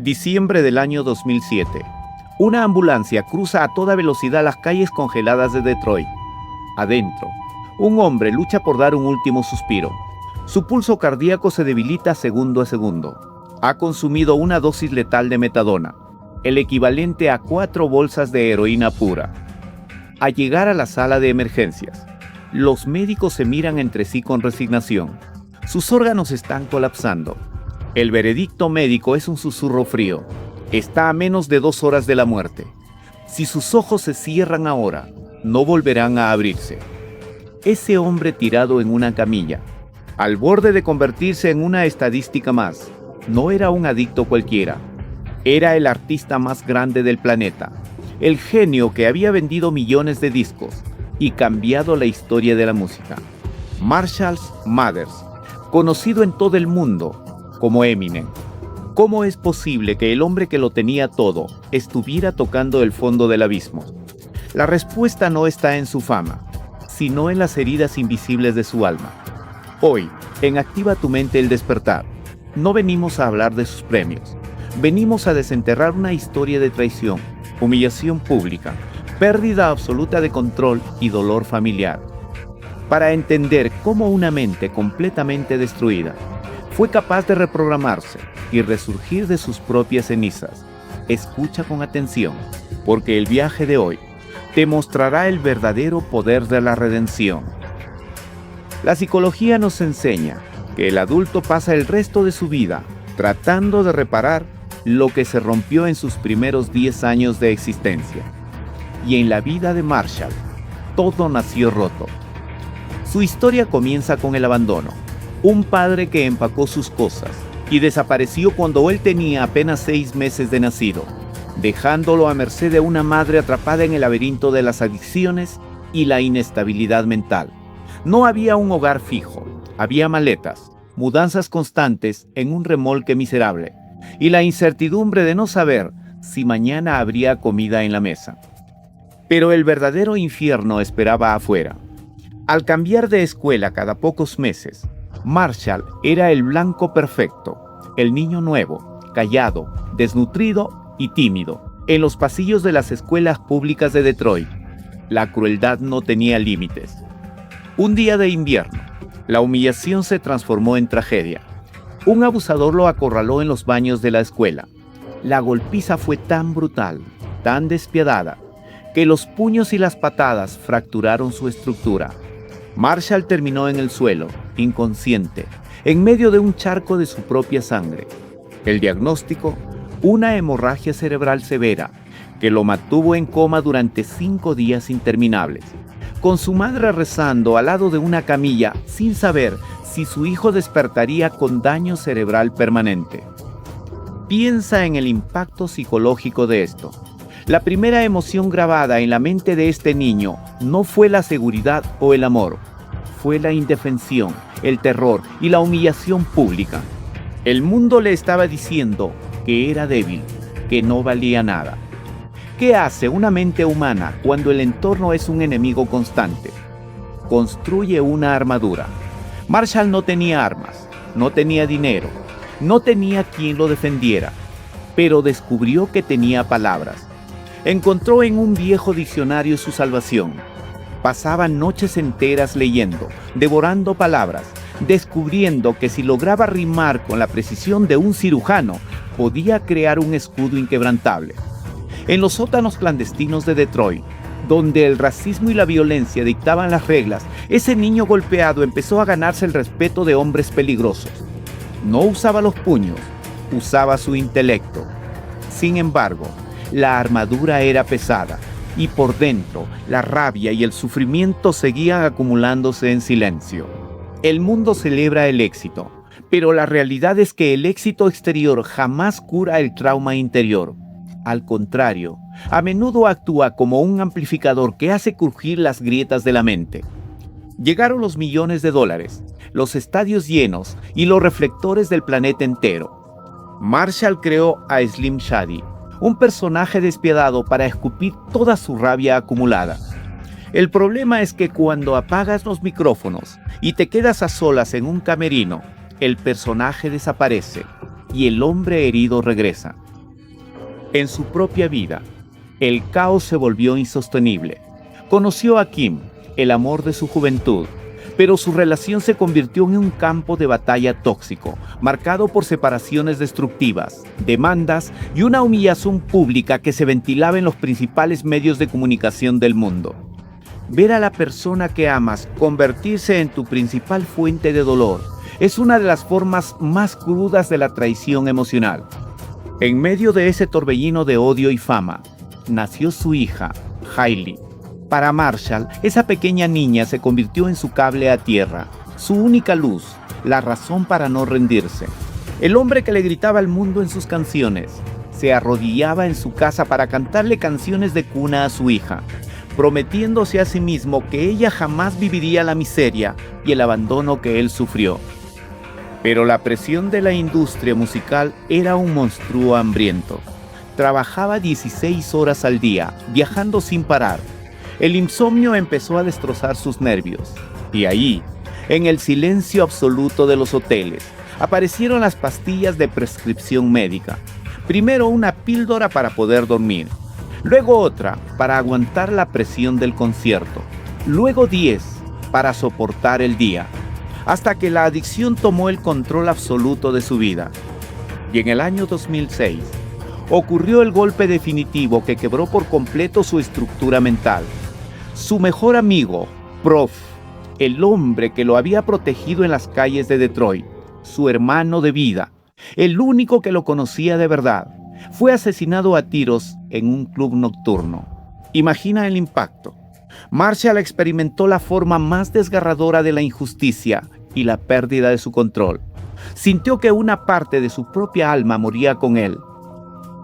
Diciembre del año 2007. Una ambulancia cruza a toda velocidad las calles congeladas de Detroit. Adentro, un hombre lucha por dar un último suspiro. Su pulso cardíaco se debilita segundo a segundo. Ha consumido una dosis letal de metadona, el equivalente a 4 bolsas de heroína pura. Al llegar a la sala de emergencias, los médicos se miran entre sí con resignación. Sus órganos están colapsando. El veredicto médico es un susurro frío. Está a menos de 2 horas de la muerte. Si sus ojos se cierran ahora, no volverán a abrirse. Ese hombre tirado en una camilla, al borde de convertirse en una estadística más, no era un adicto cualquiera. Era el artista más grande del planeta, el genio que había vendido millones de discos y cambiado la historia de la música. Marshall Mathers, conocido en todo el mundo como Eminem. ¿Cómo es posible que el hombre que lo tenía todo estuviera tocando el fondo del abismo? La respuesta no está en su fama, sino en las heridas invisibles de su alma. Hoy, en Activa tu Mente el Despertar, no venimos a hablar de sus premios. Venimos a desenterrar una historia de traición, humillación pública, pérdida absoluta de control y dolor familiar. Para entender cómo una mente completamente destruida fue capaz de reprogramarse y resurgir de sus propias cenizas. Escucha con atención, porque el viaje de hoy te mostrará el verdadero poder de la redención. La psicología nos enseña que el adulto pasa el resto de su vida tratando de reparar lo que se rompió en sus primeros 10 años de existencia. Y en la vida de Marshall, todo nació roto. Su historia comienza con el abandono. Un padre que empacó sus cosas y desapareció cuando él tenía apenas 6 meses de nacido, dejándolo a merced de una madre atrapada en el laberinto de las adicciones y la inestabilidad mental. No había un hogar fijo, había maletas, mudanzas constantes en un remolque miserable y la incertidumbre de no saber si mañana habría comida en la mesa. Pero el verdadero infierno esperaba afuera. Al cambiar de escuela cada pocos meses, Marshall era el blanco perfecto, el niño nuevo, callado, desnutrido y tímido. En los pasillos de las escuelas públicas de Detroit, la crueldad no tenía límites. Un día de invierno, la humillación se transformó en tragedia. Un abusador lo acorraló en los baños de la escuela. La golpiza fue tan brutal, tan despiadada, que los puños y las patadas fracturaron su estructura. Marshall terminó en el suelo, inconsciente, en medio de un charco de su propia sangre. El diagnóstico: una hemorragia cerebral severa, que lo mantuvo en coma durante 5 días interminables, con su madre rezando al lado de una camilla sin saber si su hijo despertaría con daño cerebral permanente. Piensa en el impacto psicológico de esto. La primera emoción grabada en la mente de este niño no fue la seguridad o el amor, fue la indefensión, el terror y la humillación pública. El mundo le estaba diciendo que era débil, que no valía nada. ¿Qué hace una mente humana cuando el entorno es un enemigo constante? Construye una armadura. Marshall no tenía armas, no tenía dinero, no tenía quien lo defendiera, pero descubrió que tenía palabras. Encontró en un viejo diccionario su salvación. Pasaba noches enteras leyendo, devorando palabras, descubriendo que si lograba rimar con la precisión de un cirujano, podía crear un escudo inquebrantable. En los sótanos clandestinos de Detroit, donde el racismo y la violencia dictaban las reglas, ese niño golpeado empezó a ganarse el respeto de hombres peligrosos. No usaba los puños, usaba su intelecto. Sin embargo, la armadura era pesada, y por dentro, la rabia y el sufrimiento seguían acumulándose en silencio. El mundo celebra el éxito, pero la realidad es que el éxito exterior jamás cura el trauma interior. Al contrario, a menudo actúa como un amplificador que hace crujir las grietas de la mente. Llegaron los millones de dólares, los estadios llenos y los reflectores del planeta entero. Marshall creó a Slim Shady, un personaje despiadado para escupir toda su rabia acumulada. El problema es que cuando apagas los micrófonos y te quedas a solas en un camerino, el personaje desaparece y el hombre herido regresa. En su propia vida, el caos se volvió insostenible. Conoció a Kim, el amor de su juventud, pero su relación se convirtió en un campo de batalla tóxico, marcado por separaciones destructivas, demandas y una humillación pública que se ventilaba en los principales medios de comunicación del mundo. Ver a la persona que amas convertirse en tu principal fuente de dolor es una de las formas más crudas de la traición emocional. En medio de ese torbellino de odio y fama, nació su hija, Hailey. Para Marshall, esa pequeña niña se convirtió en su cable a tierra, su única luz, la razón para no rendirse. El hombre que le gritaba al mundo en sus canciones, se arrodillaba en su casa para cantarle canciones de cuna a su hija, prometiéndose a sí mismo que ella jamás viviría la miseria y el abandono que él sufrió. Pero la presión de la industria musical era un monstruo hambriento. Trabajaba 16 horas al día, viajando sin parar. El insomnio empezó a destrozar sus nervios. Y ahí, en el silencio absoluto de los hoteles, aparecieron las pastillas de prescripción médica. Primero una píldora para poder dormir, luego otra para aguantar la presión del concierto, luego 10 para soportar el día, hasta que la adicción tomó el control absoluto de su vida. Y en el año 2006, ocurrió el golpe definitivo que quebró por completo su estructura mental. Su mejor amigo, Prof, el hombre que lo había protegido en las calles de Detroit, su hermano de vida, el único que lo conocía de verdad, fue asesinado a tiros en un club nocturno. Imagina el impacto. Marshall experimentó la forma más desgarradora de la injusticia y la pérdida de su control. Sintió que una parte de su propia alma moría con él.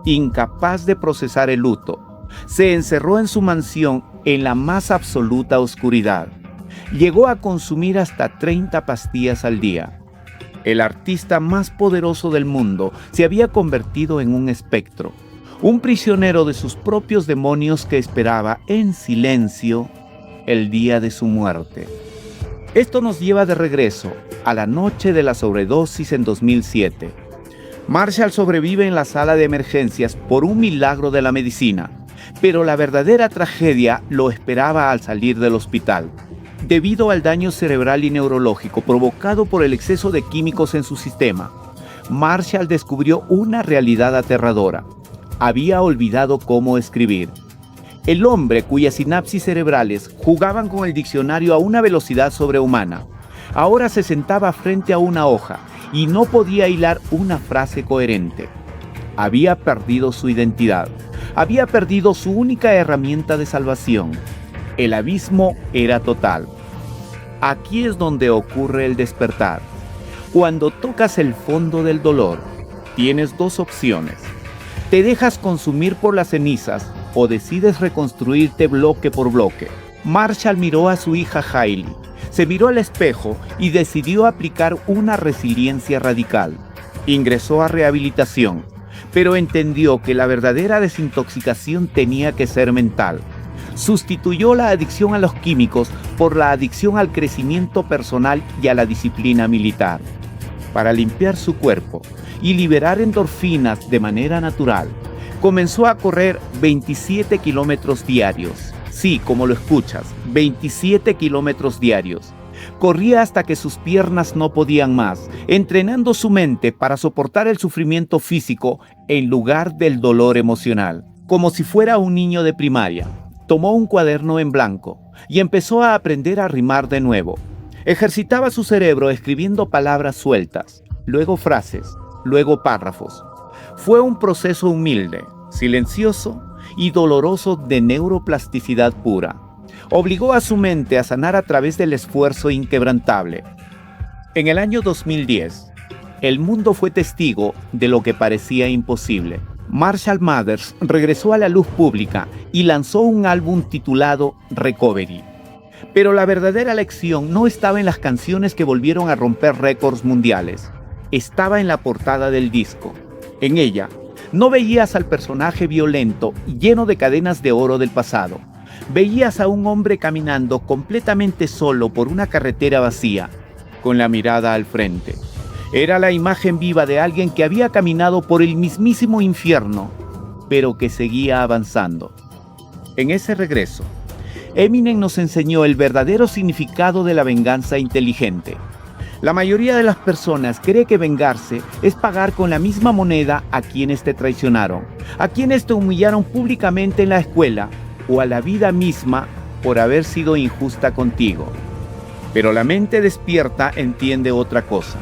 Incapaz de procesar el luto, se encerró en su mansión en la más absoluta oscuridad. Llegó a consumir hasta 30 pastillas al día. El artista más poderoso del mundo se había convertido en un espectro, un prisionero de sus propios demonios que esperaba en silencio el día de su muerte. Esto nos lleva de regreso a la noche de la sobredosis en 2007. Marshall sobrevive en la sala de emergencias por un milagro de la medicina, pero la verdadera tragedia lo esperaba al salir del hospital. Debido al daño cerebral y neurológico provocado por el exceso de químicos en su sistema, Marshall descubrió una realidad aterradora. Había olvidado cómo escribir. El hombre cuyas sinapsis cerebrales jugaban con el diccionario a una velocidad sobrehumana, ahora se sentaba frente a una hoja y no podía hilar una frase coherente. Había perdido su identidad. Había perdido su única herramienta de salvación. El abismo era total. Aquí es donde ocurre el despertar. Cuando tocas el fondo del dolor, tienes dos opciones. Te dejas consumir por las cenizas o decides reconstruirte bloque por bloque. Marshall miró a su hija Hailey, se miró al espejo y decidió aplicar una resiliencia radical. Ingresó a rehabilitación, pero entendió que la verdadera desintoxicación tenía que ser mental. Sustituyó la adicción a los químicos por la adicción al crecimiento personal y a la disciplina militar. Para limpiar su cuerpo y liberar endorfinas de manera natural, comenzó a correr 27 kilómetros diarios. Sí, como lo escuchas, 27 kilómetros diarios. Corría hasta que sus piernas no podían más, entrenando su mente para soportar el sufrimiento físico en lugar del dolor emocional. Como si fuera un niño de primaria, tomó un cuaderno en blanco y empezó a aprender a rimar de nuevo. Ejercitaba su cerebro escribiendo palabras sueltas, luego frases, luego párrafos. Fue un proceso humilde, silencioso y doloroso de neuroplasticidad pura. Obligó a su mente a sanar a través del esfuerzo inquebrantable. En el año 2010, el mundo fue testigo de lo que parecía imposible. Marshall Mathers regresó a la luz pública y lanzó un álbum titulado Recovery. Pero la verdadera lección no estaba en las canciones que volvieron a romper récords mundiales. Estaba en la portada del disco. En ella, no veías al personaje violento y lleno de cadenas de oro del pasado. Veías a un hombre caminando completamente solo por una carretera vacía, con la mirada al frente. Era la imagen viva de alguien que había caminado por el mismísimo infierno, pero que seguía avanzando. En ese regreso, Eminem nos enseñó el verdadero significado de la venganza inteligente. La mayoría de las personas cree que vengarse es pagar con la misma moneda a quienes te traicionaron, a quienes te humillaron públicamente en la escuela o a la vida misma por haber sido injusta contigo. Pero la mente despierta entiende otra cosa.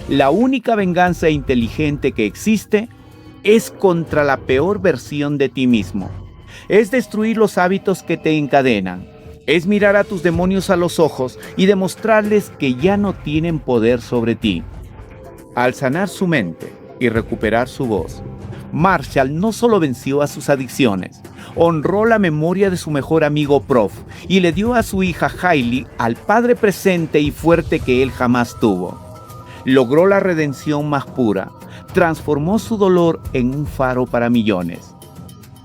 La única venganza inteligente que existe es contra la peor versión de ti mismo. Es destruir los hábitos que te encadenan. Es mirar a tus demonios a los ojos y demostrarles que ya no tienen poder sobre ti. Al sanar su mente y recuperar su voz, Marshall no solo venció a sus adicciones, honró la memoria de su mejor amigo Prof y le dio a su hija Hailey al padre presente y fuerte que él jamás tuvo. Logró la redención más pura, transformó su dolor en un faro para millones.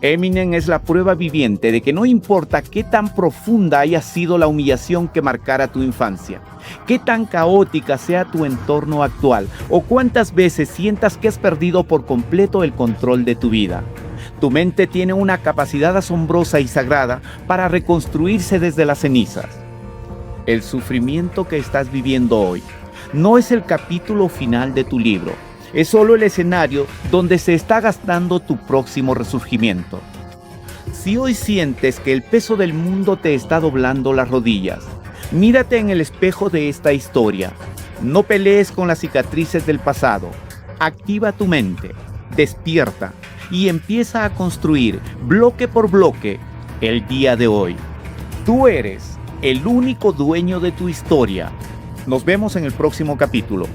Eminem es la prueba viviente de que no importa qué tan profunda haya sido la humillación que marcara tu infancia, qué tan caótica sea tu entorno actual o cuántas veces sientas que has perdido por completo el control de tu vida. Tu mente tiene una capacidad asombrosa y sagrada para reconstruirse desde las cenizas. El sufrimiento que estás viviendo hoy no es el capítulo final de tu libro. Es solo el escenario donde se está gastando tu próximo resurgimiento. Si hoy sientes que el peso del mundo te está doblando las rodillas, mírate en el espejo de esta historia. No pelees con las cicatrices del pasado. Activa tu mente, despierta y empieza a construir bloque por bloque el día de hoy. Tú eres el único dueño de tu historia. Nos vemos en el próximo capítulo.